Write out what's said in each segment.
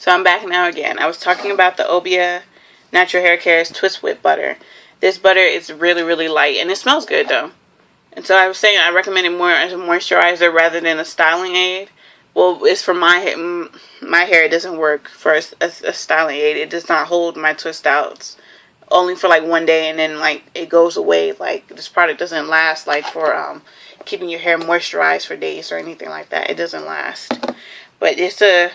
So I'm back now again. I was talking about the Obia Natural Hair Care's Twist Whip butter. This butter is really, really light, and it smells good though. And so I was saying I recommend it more as a moisturizer rather than a styling aid. Well, it's for my hair. My hair, it doesn't work for a styling aid. It does not hold my twist outs. Only for like one day, and then like it goes away. Like this product doesn't last like for keeping your hair moisturized for days or anything like that. It doesn't last. But it's a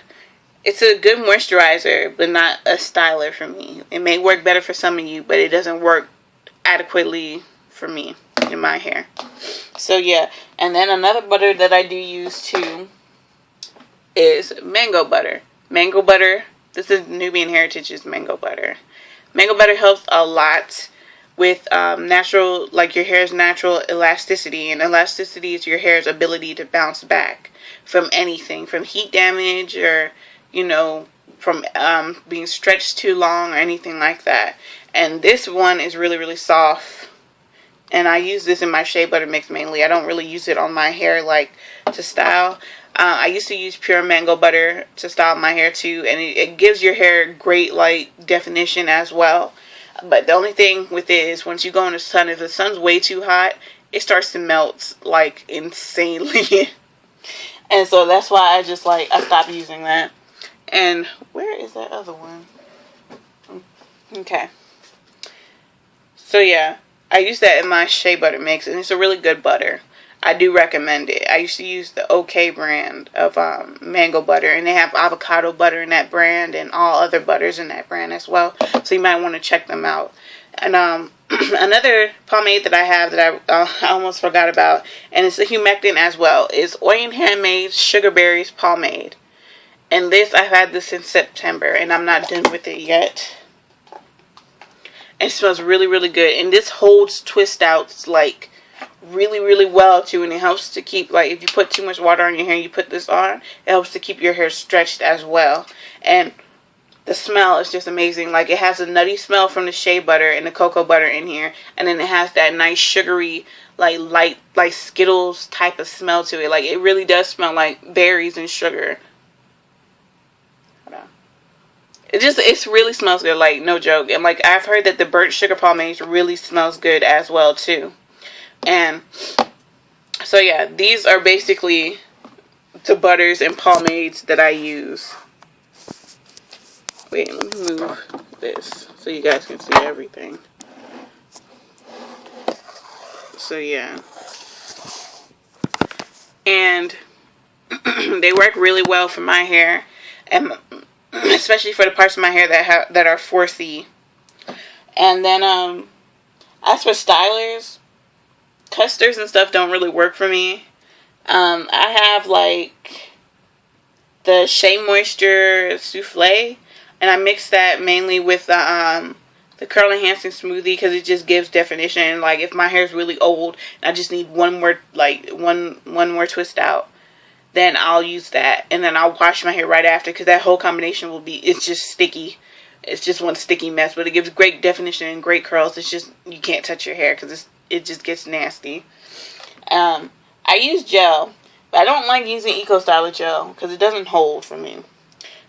good moisturizer, but not a styler for me. It may work better for some of you, but it doesn't work adequately for me in my hair. So yeah, and then another butter that I do use too is mango butter. Mango butter. This is Nubian Heritage's mango butter. Mango butter helps a lot with natural, like your hair's natural elasticity, and elasticity is your hair's ability to bounce back from anything, from heat damage or from being stretched too long or anything like that. And this one is really, really soft. And I use this in my shea butter mix mainly. I don't really use it on my hair like to style. I used to use pure mango butter to style my hair too, and it gives your hair great like definition as well. But the only thing with it is once you go in the sun, if the sun's way too hot, it starts to melt like insanely. And so that's why I stopped using that. And where is that other one? Okay. So yeah, I use that in my shea butter mix, and it's a really good butter. I do recommend it. I used to use the OK brand of mango butter, and they have avocado butter in that brand and all other butters in that brand as well. So you might want to check them out. And another pomade that I have that I almost forgot about, and it's a humectant as well, is Oyin Handmade's Sugar Berries pomade. And this, I've had this since September, and I'm not done with it yet. And it smells really, really good. And this holds twist outs like really, really well too, and it helps to keep, like, if you put too much water on your hair and you put this on, it helps to keep your hair stretched as well. And the smell is just amazing. Like, it has a nutty smell from the shea butter and the cocoa butter in here, and then it has that nice sugary, like light, like Skittles type of smell to it. Like, it really does smell like berries and sugar. It really smells good, like, no joke. And like, I've heard that the burnt sugar pomade really smells good as well too. And so yeah, these are basically the butters and pomades that I use. Wait, let me move this so you guys can see everything. So yeah. And they work really well for my hair, and especially for the parts of my hair that are 4C. And then as for stylers, custers and stuff don't really work for me. I have like the Shea Moisture Souffle, and I mix that mainly with the Curl Enhancing Smoothie because it just gives definition. Like, if my hair is really old and I just need one more twist out, then I'll use that, and then I'll wash my hair right after, because that whole combination it's just sticky. It's just one sticky mess, but it gives great definition and great curls. It's just, you can't touch your hair because it just gets nasty. I use gel, but I don't like using Eco Styler gel because it doesn't hold for me.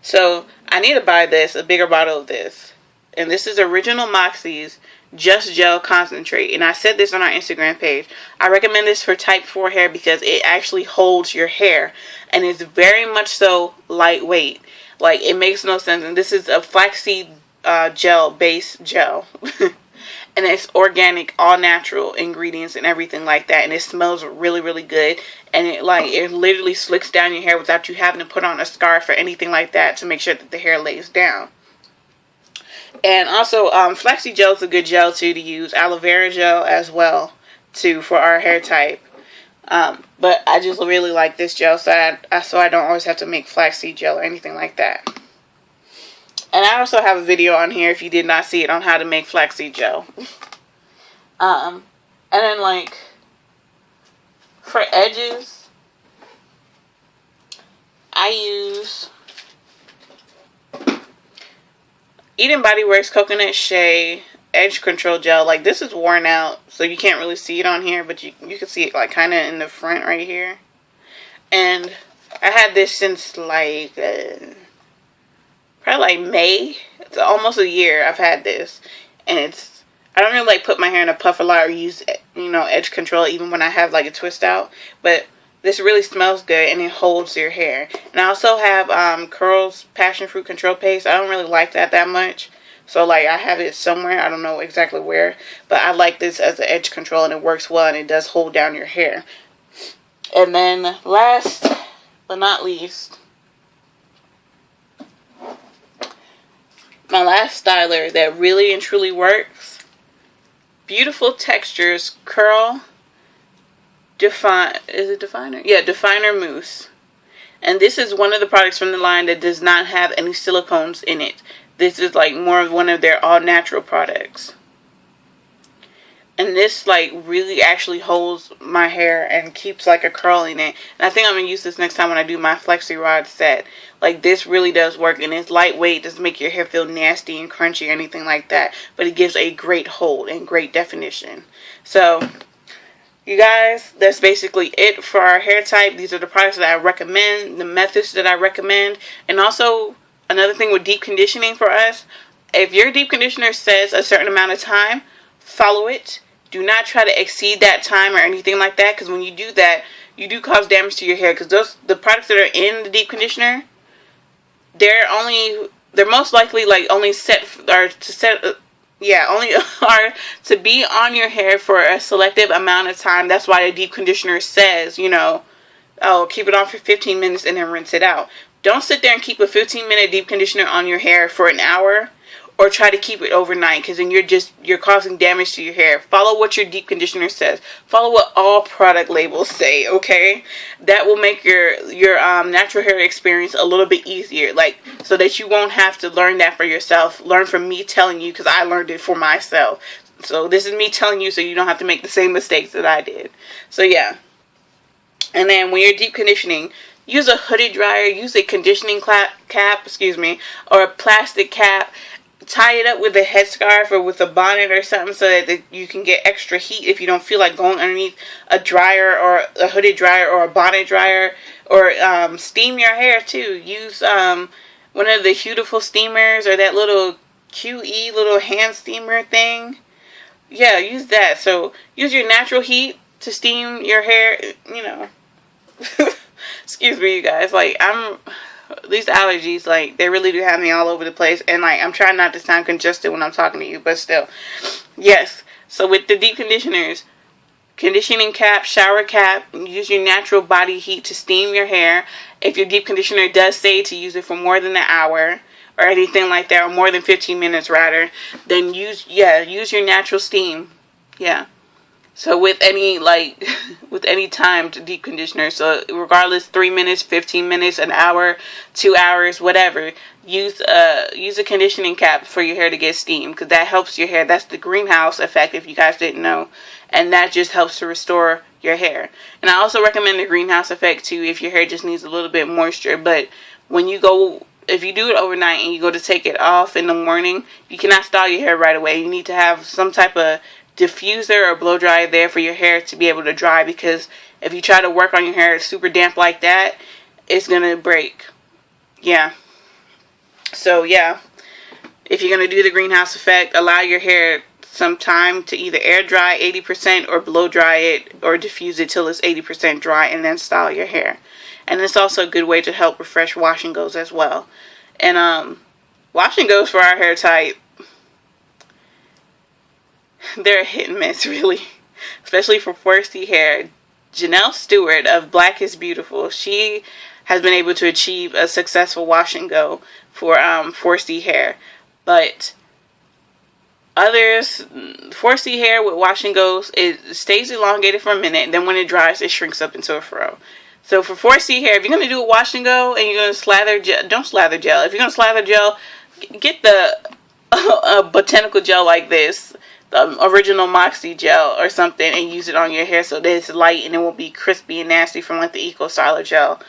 So I need to buy a bigger bottle of this. And this is Original Moxie's Just Gel Concentrate. And I said this on our Instagram page. I recommend this for type 4 hair because it actually holds your hair. And it's very much so lightweight. Like, it makes no sense. And this is a flaxseed base gel. And it's organic, all natural ingredients and everything like that. And it smells really, really good. And it literally slicks down your hair without you having to put on a scarf or anything like that to make sure that the hair lays down. And also, flaxseed gel is a good gel too to use. Aloe vera gel as well too for our hair type. But I just really like this gel, so I don't always have to make flaxseed gel or anything like that. And I also have a video on here, if you did not see it, on how to make flaxseed gel. And then, like, for edges, I use Eden Body Works Coconut Shea Edge Control Gel. Like, this is worn out, so you can't really see it on here, but you can see it, like, kind of in the front right here. And I had this since, like, probably like May. It's almost a year I've had this, and I don't really like put my hair in a puff a lot or use, you know, edge control even when I have like a twist out, but this really smells good and it holds your hair. And I also have Curls Passion Fruit Control Paste. I don't really like that much, so like I have it somewhere, I don't know exactly where, but I like this as an edge control and it works well and it does hold down your hair. And then last but not least, my last styler that really and truly works, Beautiful Textures Curl Definer. Yeah, Definer Mousse. And this is one of the products from the line that does not have any silicones in it. This is like more of one of their all natural products. And this like really actually holds my hair and keeps like a curl in it. And I think I'm going to use this next time when I do my Flexi Rod set. Like this really does work, and it's lightweight. It doesn't make your hair feel nasty and crunchy or anything like that. But it gives a great hold and great definition. So, you guys, that's basically it for our hair type. These are the products that I recommend, the methods that I recommend. And also, another thing with deep conditioning for us, if your deep conditioner says a certain amount of time, follow it. Do not try to exceed that time or anything like that, because when you do that, you do cause damage to your hair. Because the products that are in the deep conditioner, they're most likely like only are to be on your hair for a selective amount of time. That's why the deep conditioner says, you know, oh, keep it on for 15 minutes and then rinse it out. Don't sit there and keep a 15-minute deep conditioner on your hair for an hour, or try to keep it overnight, because then you're causing damage to your hair. Follow what your deep conditioner says. Follow what all product labels say, okay? That will make your natural hair experience a little bit easier, like, so that you won't have to learn that for yourself. Learn from me telling you, because I learned it for myself. So this is me telling you so you don't have to make the same mistakes that I did. So yeah. And then when you're deep conditioning, use a hooded dryer, use a conditioning cap, or a plastic cap. Tie it up with a headscarf or with a bonnet or something, so that you can get extra heat if you don't feel like going underneath a dryer or a hooded dryer or a bonnet dryer. Or steam your hair too. Use one of the Beautiful steamers, or that little QE little hand steamer thing. Yeah, use that. So use your natural heat to steam your hair, you know. Excuse me, you guys. Like, these allergies, like, they really do have me all over the place. And, like, I'm trying not to sound congested when I'm talking to you, but still. Yes. So, with the deep conditioners, conditioning cap, shower cap, use your natural body heat to steam your hair. If your deep conditioner does say to use it for more than an hour, or anything like that, or more than 15 minutes, rather, then use your natural steam. Yeah. So with any timed deep conditioner, so regardless, 3 minutes, 15 minutes, an hour, 2 hours, whatever, use a conditioning cap for your hair to get steamed, because that helps your hair. That's the greenhouse effect, if you guys didn't know, and that just helps to restore your hair. And I also recommend the greenhouse effect too if your hair just needs a little bit moisture. But if you do it overnight and you go to take it off in the morning, you cannot style your hair right away. You need to have some type of diffuser or blow dryer there for your hair to be able to dry, because if you try to work on your hair super damp like that, it's gonna break. Yeah. So yeah, if you're gonna do the greenhouse effect, allow your hair some time to either air dry 80% or blow dry it or diffuse it till it's 80% dry, and then style your hair. And it's also a good way to help refresh wash and goes as well. And wash and goes for our hair type, they're a hit and miss, really, especially for 4C hair. Janelle Stewart of Black is Beautiful, she has been able to achieve a successful wash and go for 4C hair. But others, 4C hair with wash and goes, it stays elongated for a minute, and then when it dries, it shrinks up into a fro. So for 4C hair, if you're going to do a wash and go and you're going to slather gel, don't slather gel. If you're going to slather gel, get the botanical gel like this, the original Moxie gel or something, and use it on your hair so that it's light and it won't be crispy and nasty from like the Eco Styler gel.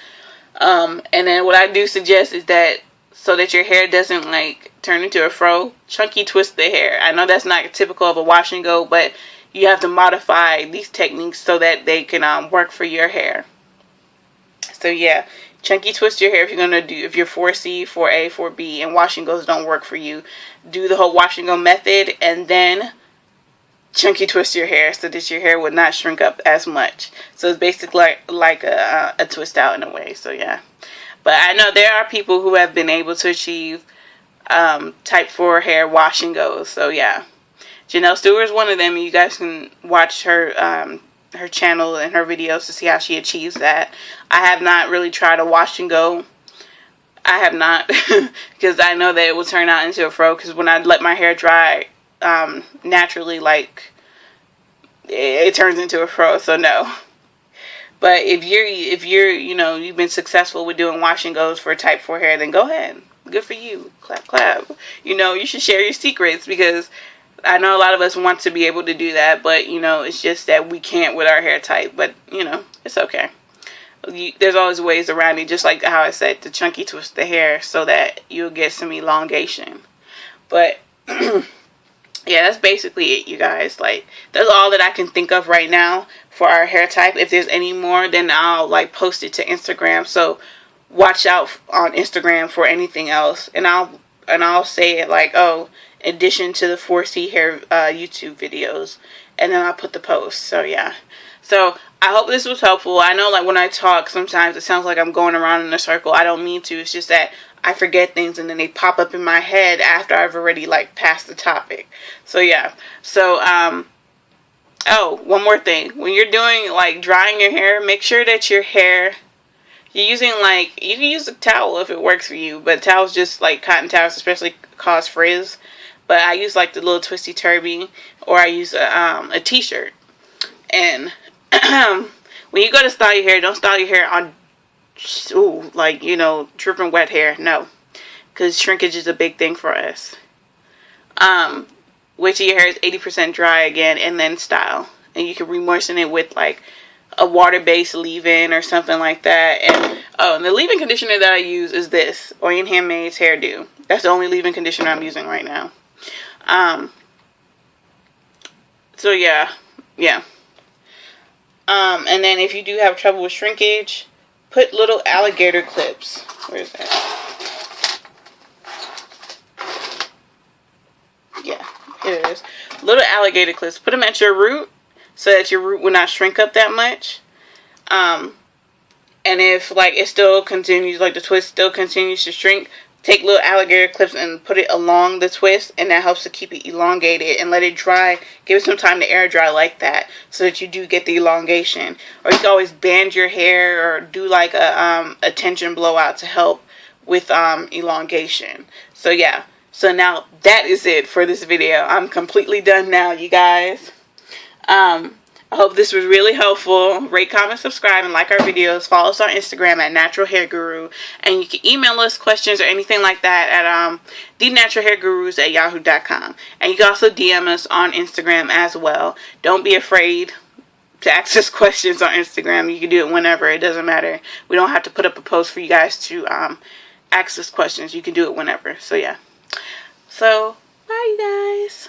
And then what I do suggest is that, so that your hair doesn't like turn into a fro, chunky twist the hair. I know that's not typical of a wash and go, but you have to modify these techniques so that they can work for your hair. So yeah, chunky twist your hair if you're 4C, 4A, 4B, and wash and goes don't work for you. Do the whole wash and go method, and then chunky twist your hair so that your hair would not shrink up as much. So it's basically like a twist out in a way. So yeah, but I know there are people who have been able to achieve type 4 hair wash and goes. So yeah, Janelle Stewart is one of them. You guys can watch her her channel and her videos to see how she achieves that. I have not really tried a wash and go. I have not because I know that it will turn out into a fro, because when I let my hair dry naturally, like it turns into a fro. So no. But if you're you've been successful with doing wash and goes for type 4 hair, then go ahead. Good for you. Clap clap. You should share your secrets, because I know a lot of us want to be able to do that, but it's just that we can't with our hair type. But it's okay. There's always ways around it, just like how I said, to chunky twist the hair so that you'll get some elongation. But yeah, that's basically it, you guys. Like, that's all that I can think of right now for our hair type. If there's any more, then I'll post it to Instagram. So watch out on Instagram for anything else, and I'll say it like, oh, in addition to the 4C hair YouTube videos, and then I'll put the post. So yeah, so I hope this was helpful. I know when I talk, sometimes it sounds like I'm going around in a circle. I don't mean to. It's just that I forget things and then they pop up in my head after I've already passed the topic. So yeah, so oh, one more thing. When you're doing drying your hair, make sure that your hair, you're using you can use a towel if it works for you, but towels, just cotton towels especially, cause frizz. But I use the little twisty turby, or I use a t-shirt. And when you go to style your hair, don't style your hair on dripping wet hair. No, because shrinkage is a big thing for us. Wait till your hair is 80% dry again, and then style. And you can re-moisten it with a water-based leave-in or something like that. And the leave-in conditioner that I use is this Oyen Handmade's Hairdo. That's the only leave-in conditioner I'm using right now. So yeah. And then if you do have trouble with shrinkage, put little alligator clips. Where is that? Yeah, here it is. Little alligator clips. Put them at your root so that your root will not shrink up that much. And if it still continues, the twist still continues to shrink, take little alligator clips and put it along the twist, and that helps to keep it elongated, and let it dry. Give it some time to air dry like that, so that you do get the elongation. Or you can always band your hair, or do a tension blowout to help with elongation. So yeah, so now that is it for this video. I'm completely done now, you guys. I hope this was really helpful. Rate, comment, subscribe, and like our videos. Follow us on Instagram at Natural Hair Guru. And you can email us questions or anything like that at thenaturalhairgurus@yahoo.com. And you can also DM us on Instagram as well. Don't be afraid to ask us questions on Instagram. You can do it whenever. It doesn't matter. We don't have to put up a post for you guys to ask us questions. You can do it whenever. So yeah. So, bye you guys.